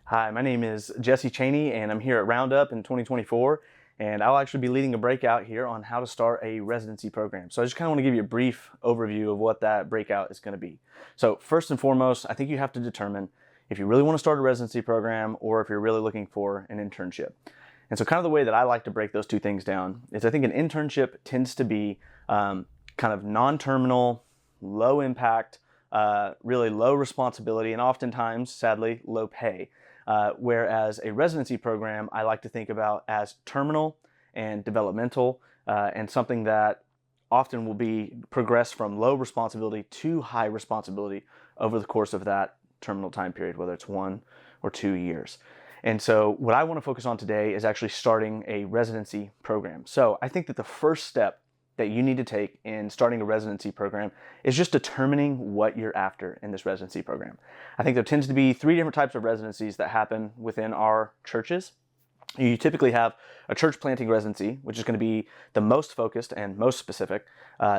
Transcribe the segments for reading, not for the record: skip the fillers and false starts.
Hi, my name is Jesse Chaney, and I'm here at Roundup in 2024, and I'll actually be leading a breakout here on how to start a residency program. So I just kind of want to give you a brief overview of what that breakout is going to be. So first and foremost, I think you have to determine if you really want to start a residency program or if you're really looking for an internship. And so kind of the way that I like to break those two things down is I think an internship tends to be kind of non-terminal, low impact, really low responsibility, and oftentimes, sadly, low pay. Whereas a residency program I like to think about as terminal and developmental, and something that often will be progressed from low responsibility to high responsibility over the course of that terminal time period, whether it's 1 or 2 years. And so what I want to focus on today is actually starting a residency program. So I think that the first step that you need to take in starting a residency program is just determining what you're after in this residency program. I think there tends to be 3 different types of residencies that happen within our churches. You typically have a church planting residency, which is going to be the most focused and most specific.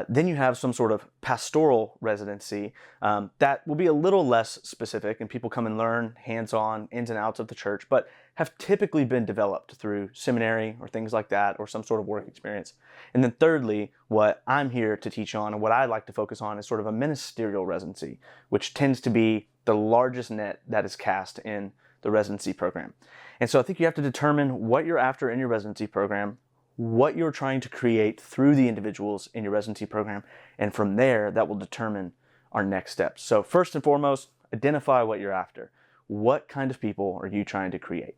Then you have some sort of pastoral residency that will be a little less specific, and people come and learn hands-on ins and outs of the church, but have typically been developed through seminary or things like that, or some sort of work experience. And then thirdly, what I'm here to teach on and what I like to focus on is sort of a ministerial residency, which tends to be the largest net that is cast in the residency program. And so I think you have to determine what you're after in your residency program, what you're trying to create through the individuals in your residency program, and from there, that will determine our next steps. So first and foremost, identify what you're after. What kind of people are you trying to create?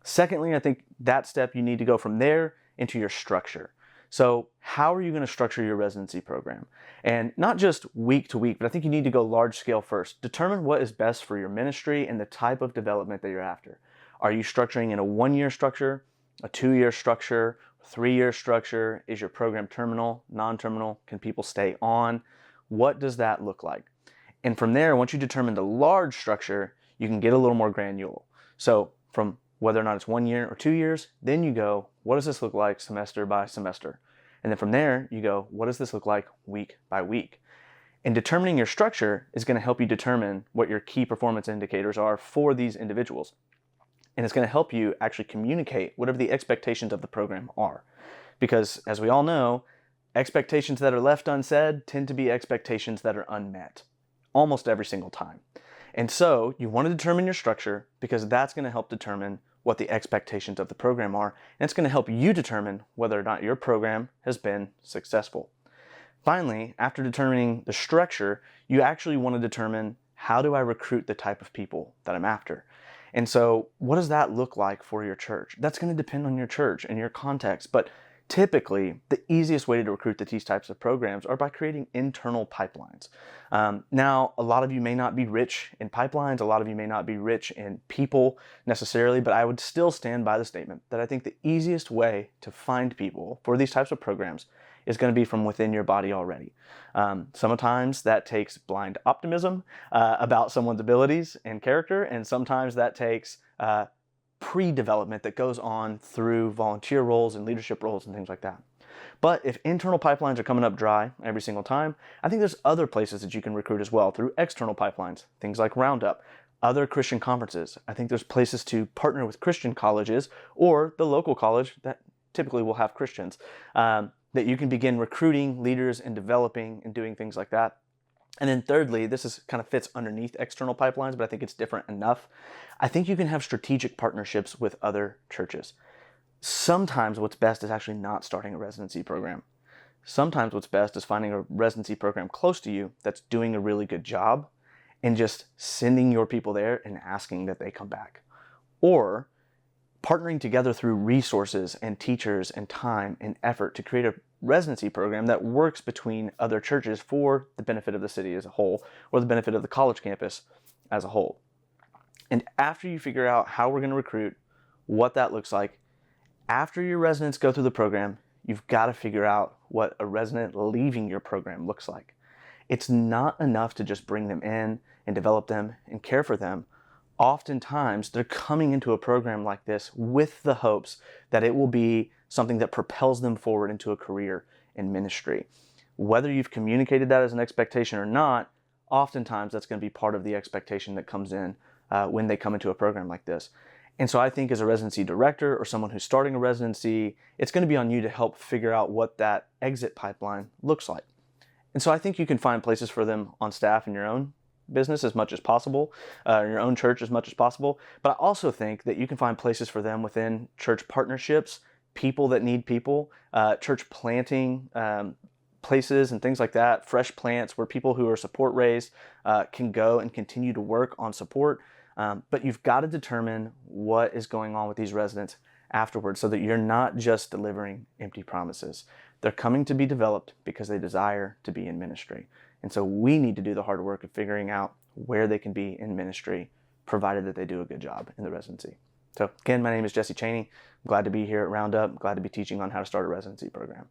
Secondly, I think that step, you need to go from there into your structure. So how are you going to structure your residency program? And not just week to week, but I think you need to go large scale first. Determine what is best for your ministry and the type of development that you're after. Are you structuring in a 1-year structure, a 2-year structure, 3-year structure? Is your program terminal, non-terminal? Can people stay on? What does that look like? And from there, once you determine the large structure, you can get a little more granular. So from whether or not it's 1 year or 2 years, then you go, what does this look like semester by semester? And then from there, you go, what does this look like week by week? And determining your structure is going to help you determine what your key performance indicators are for these individuals. And it's going to help you actually communicate whatever the expectations of the program are. Because as we all know, expectations that are left unsaid tend to be expectations that are unmet almost every single time. And so you want to determine your structure because that's going to help determine what the expectations of the program are. And it's going to help you determine whether or not your program has been successful. Finally, after determining the structure, you actually want to determine, how do I recruit the type of people that I'm after? And so what does that look like for your church? That's going to depend on your church and your context, but typically the easiest way to recruit these types of programs are by creating internal pipelines. Now, a lot of you may not be rich in pipelines, a lot of you may not be rich in people necessarily, but I would still stand by the statement that I think the easiest way to find people for these types of programs is going to be from within your body already. Sometimes that takes blind optimism about someone's abilities and character, and sometimes that takes pre-development that goes on through volunteer roles and leadership roles and things like that. But if internal pipelines are coming up dry every single time, I think there's other places that you can recruit as well through external pipelines, things like Roundup, other Christian conferences. I think there's places to partner with Christian colleges or the local college that typically will have Christians, that you can begin recruiting leaders and developing and doing things like that. And then thirdly, this is kind of fits underneath external pipelines, but I think it's different enough. I think you can have strategic partnerships with other churches. Sometimes what's best is actually not starting a residency program. Sometimes what's best is finding a residency program close to you that's doing a really good job and just sending your people there and asking that they come back. Or partnering together through resources and teachers and time and effort to create a residency program that works between other churches for the benefit of the city as a whole, or the benefit of the college campus as a whole. And after you figure out how we're going to recruit, what that looks like, after your residents go through the program, you've got to figure out what a resident leaving your program looks like. It's not enough to just bring them in and develop them and care for them. Oftentimes, they're coming into a program like this with the hopes that it will be something that propels them forward into a career in ministry. Whether you've communicated that as an expectation or not, oftentimes that's going to be part of the expectation that comes in when they come into a program like this. And so I think as a residency director or someone who's starting a residency, it's going to be on you to help figure out what that exit pipeline looks like. And so I think you can find places for them on staff in your own business as much as possible, in your own church as much as possible. But I also think that you can find places for them within church partnerships, people that need people, church planting places and things like that, fresh plants where people who are support raised can go and continue to work on support. But you've got to determine what is going on with these residents afterwards so that you're not just delivering empty promises. They're coming to be developed because they desire to be in ministry. And so we need to do the hard work of figuring out where they can be in ministry, provided that they do a good job in the residency. So again, my name is Jesse Chaney. I'm glad to be here at Roundup. I'm glad to be teaching on how to start a residency program.